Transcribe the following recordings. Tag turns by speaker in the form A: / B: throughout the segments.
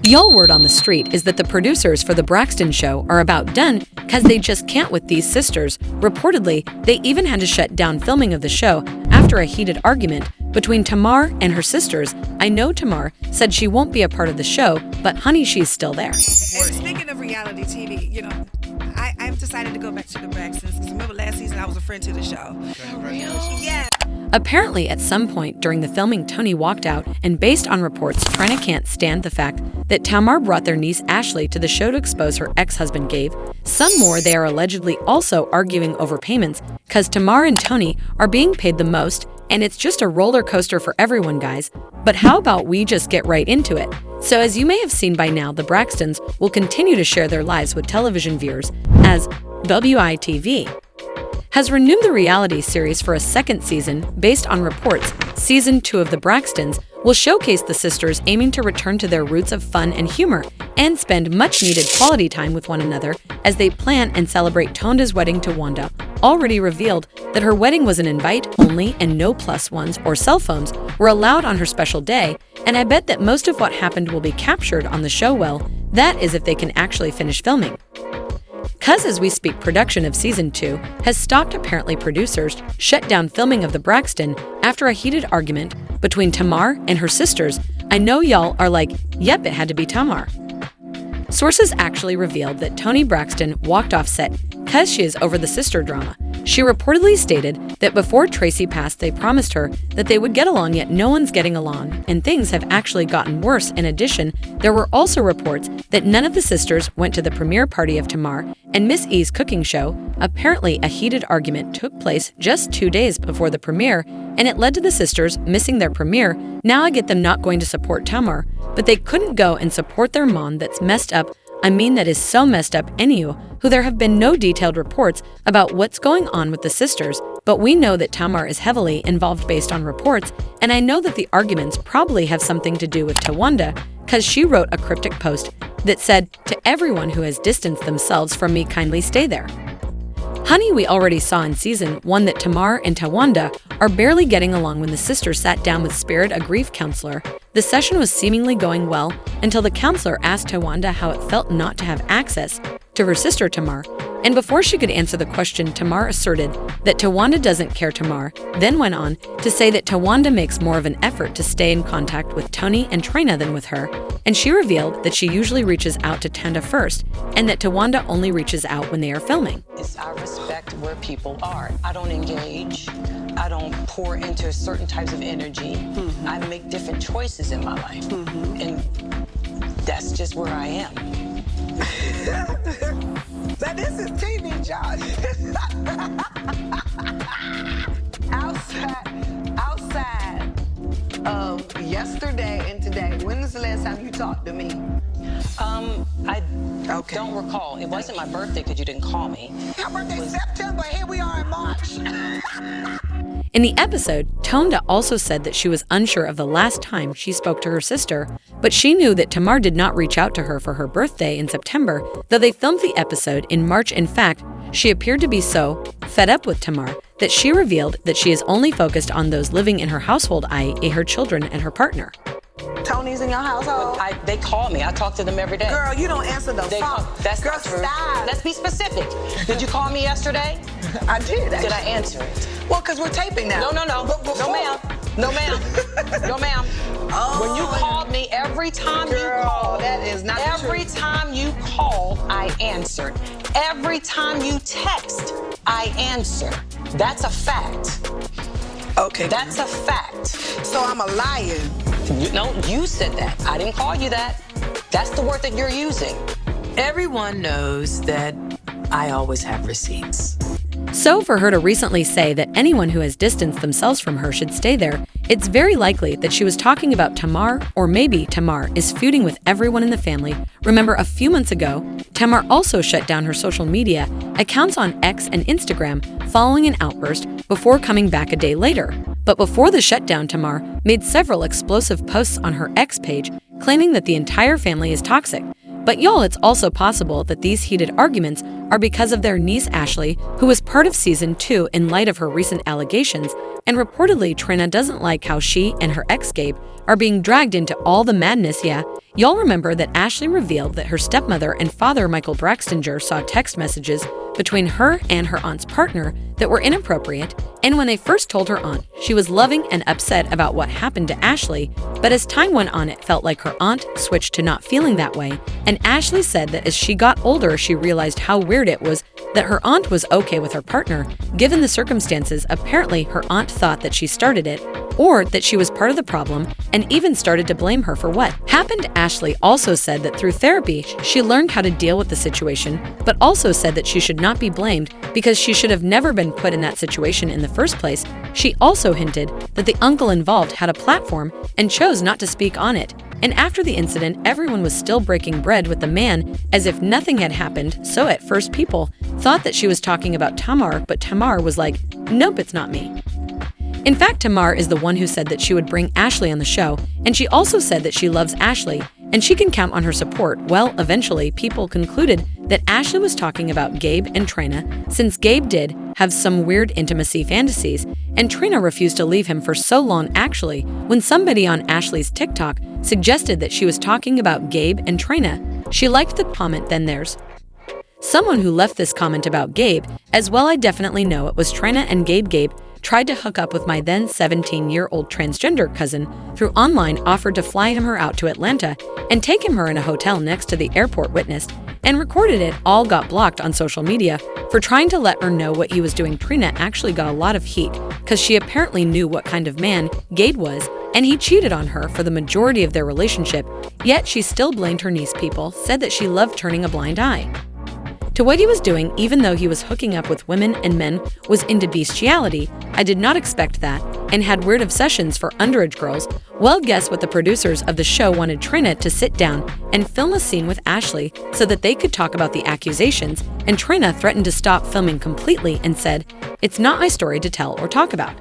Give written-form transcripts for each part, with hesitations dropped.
A: Y'all, word on the street is that the producers for The Braxton Show are about done because they just can't with these sisters. Reportedly, they even had to shut down filming of the show after a heated argument between Tamar and her sisters. I know Tamar said she won't be a part of the show, but honey, she's still there.
B: And speaking of reality TV, I've decided to go back to The Braxtons because remember last season I was a friend to the show. Yeah.
A: Apparently, at some point during the filming, Tony walked out, and based on reports, Trina can't stand the fact that Tamar brought their niece Ashley to the show to expose her ex-husband Gabe. Some more, they are allegedly also arguing over payments, cause Tamar and Tony are being paid the most, and it's just a roller coaster for everyone, guys. But how about we just get right into it? So as you may have seen by now, the Braxtons will continue to share their lives with television viewers, as WITV has renewed the reality series for a second season. Based on reports, Season 2 of The Braxtons will showcase the sisters aiming to return to their roots of fun and humor and spend much-needed quality time with one another as they plan and celebrate Tonda's wedding. Tawanda already revealed that her wedding was an invite-only and no plus ones or cell phones were allowed on her special day, and I bet that most of what happened will be captured on the show. Well, that is if they can actually finish filming. Cause as we speak, production of Season 2 has stopped. Apparently, producers shut down filming of The Braxton after a heated argument between Tamar and her sisters. I know y'all are like, yep, it had to be Tamar. Sources actually revealed that Toni Braxton walked off set cause she is over the sister drama. She reportedly stated that before Tracy passed, they promised her that they would get along, yet no one's getting along, and things have actually gotten worse. In addition, there were also reports that none of the sisters went to the premiere party of Tamar and Miss E's cooking show. Apparently, a heated argument took place just 2 days before the premiere, and it led to the sisters missing their premiere. Now I get them not going to support Tamar, but they couldn't go and support their mom. That's messed up. I mean, that is so messed up. Who there have been no detailed reports about what's going on with the sisters, but we know that Tamar is heavily involved based on reports, and I know that the arguments probably have something to do with Tawanda, cause she wrote a cryptic post that said, "To everyone who has distanced themselves from me, kindly stay there." Honey, we already saw in Season 1 that Tamar and Tawanda are barely getting along when the sisters sat down with Spirit, a grief counselor. The session was seemingly going well until the counselor asked Tawanda how it felt not to have access to her sister Tamar, and before she could answer the question, Tamar asserted that Tawanda doesn't care. Tamar then went on to say that Tawanda makes more of an effort to stay in contact with Tony and Trina than with her, and she revealed that she usually reaches out to Tanda first, and that Tawanda only reaches out when they are filming.
C: I respect where people are. I don't engage. I don't pour into certain types of energy. I make different choices in my life, and that's just where I am.
B: So this is TV, John. outside of yesterday and today, when was the last time you talked to me?
C: I don't recall. It wasn't my birthday because you didn't call me.
B: My birthday's September. Here we are in March.
A: In the episode, Tonda also said that she was unsure of the last time she spoke to her sister, but she knew that Tamar did not reach out to her for her birthday in September, though they filmed the episode in March. In fact, she appeared to be so fed up with Tamar that she revealed that she is only focused on those living in her household, i.e. her children and her partner.
B: Tony's in your household?
C: They call me. I talk to them every day.
B: Girl, you don't answer the phone.
C: That's
B: Girl,
C: not true.
B: Stop.
C: Let's be specific. Did you call me yesterday?
B: I did.
C: Did I answer it?
B: Well, because we're taping now.
C: No. No, ma'am. No, ma'am. No, ma'am.
B: Oh,
C: when you called me, every time you called,
B: that is not
C: every time you called, I answered. Every time you text, I answer. That's a fact.
B: Okay.
C: That's a fact.
B: So I'm a liar.
C: No, you said that. I didn't call you that. That's the word that you're using.
D: Everyone knows that I always have receipts.
A: So for her to recently say that anyone who has distanced themselves from her should stay there, it's very likely that she was talking about Tamar, or maybe Tamar is feuding with everyone in the family. Remember, a few months ago, Tamar also shut down her social media accounts on X and Instagram following an outburst before coming back a day later. But before the shutdown, Tamar made several explosive posts on her X page claiming that the entire family is toxic. But y'all, it's also possible that these heated arguments are because of their niece Ashley, who was part of Season 2 in light of her recent allegations, and reportedly Trina doesn't like how she and her ex Gabe are being dragged into all the madness. Yeah, Y'all remember that Ashley revealed that her stepmother and father, Michael Braxton, saw text messages between her and her aunt's partner that were inappropriate, and when they first told her aunt, she was loving and upset about what happened to Ashley, but as time went on, it felt like her aunt switched to not feeling that way, and Ashley said that as she got older, she realized how weird it was that her aunt was okay with her partner. Given the circumstances, apparently her aunt thought that she started it, or that she was part of the problem, and even started to blame her for what happened. Ashley also said that through therapy, she learned how to deal with the situation, but also said that she should not be blamed because she should have never been put in that situation in the first place. She also hinted that the uncle involved had a platform and chose not to speak on it. And after the incident, everyone was still breaking bread with the man as if nothing had happened, so at first people thought that she was talking about Tamar, but Tamar was like, nope, it's not me. In fact, Tamar is the one who said that she would bring Ashley on the show, and she also said that she loves Ashley, and she can count on her support. Well, eventually, people concluded that Ashley was talking about Gabe and Trina, since Gabe did have some weird intimacy fantasies, and Trina refused to leave him for so long. Actually, when somebody on Ashley's TikTok suggested that she was talking about Gabe and Trina, she liked the comment. Then there's someone who left this comment about Gabe as well. I definitely know it was Trina and Gabe. Gabe tried to hook up with my then 17-year-old transgender cousin through online, offered to fly her out to Atlanta and take her in a hotel next to the airport, witnessed and recorded it. All got blocked on social media for trying to let her know what he was doing. Trina actually got a lot of heat because she apparently knew what kind of man Gabe was, and he cheated on her for the majority of their relationship, yet she still blamed her niece. People said that she loved turning a blind eye to what he was doing, even though he was hooking up with women and men, was into bestiality. I did not expect that, and had weird obsessions for underage girls. Well, guess what? The producers of the show wanted Trina to sit down and film a scene with Ashley so that they could talk about the accusations, and Trina threatened to stop filming completely and said, "It's not my story to tell or talk about."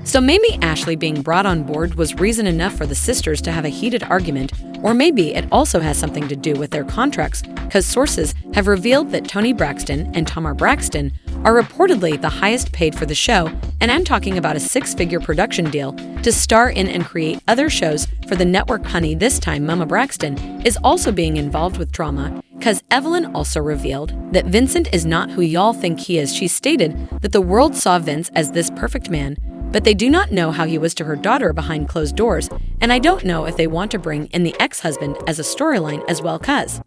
A: So maybe Ashley being brought on board was reason enough for the sisters to have a heated argument, or maybe it also has something to do with their contracts, because sources have revealed that Toni Braxton and Tamar Braxton are reportedly the highest paid for the show, and I'm talking about a 6-figure production deal to star in and create other shows for the network. Honey, this time Mama Braxton is also being involved with drama, because Evelyn also revealed that Vincent is not who y'all think he is. She stated that the world saw Vince as this perfect man, but they do not know how he was to her daughter behind closed doors, and I don't know if they want to bring in the ex-husband as a storyline as well, cuz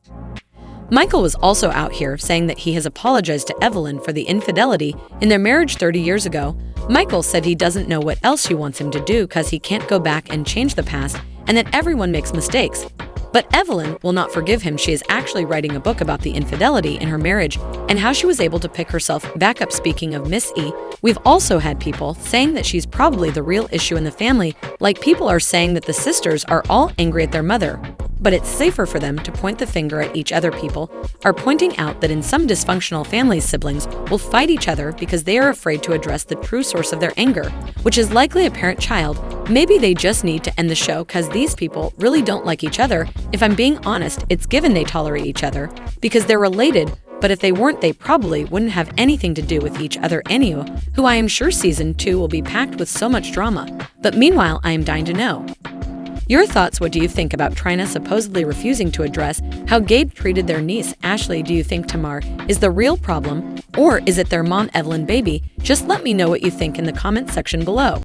A: Michael was also out here saying that he has apologized to Evelyn for the infidelity in their marriage 30 years ago. Michael said he doesn't know what else she wants him to do because he can't go back and change the past, and that everyone makes mistakes. But Evelyn will not forgive him. She is actually writing a book about the infidelity in her marriage and how she was able to pick herself back up. Speaking of Miss E, we've also had people saying that she's probably the real issue in the family, like people are saying that the sisters are all angry at their mother. But it's safer for them to point the finger at each other. People are pointing out that in some dysfunctional families, siblings will fight each other because they are afraid to address the true source of their anger, which is likely a parent-child. Maybe they just need to end the show because these people really don't like each other. If I'm being honest, it's given they tolerate each other because they're related, but if they weren't, they probably wouldn't have anything to do with each other. Anywho, who I am sure season 2 will be packed with so much drama. But meanwhile, I am dying to know your thoughts. What do you think about Trina supposedly refusing to address how Gabe treated their niece, Ashley? Do you think Tamar is the real problem, or is it their mom, Evelyn? Baby, just let me know what you think in the comment section below.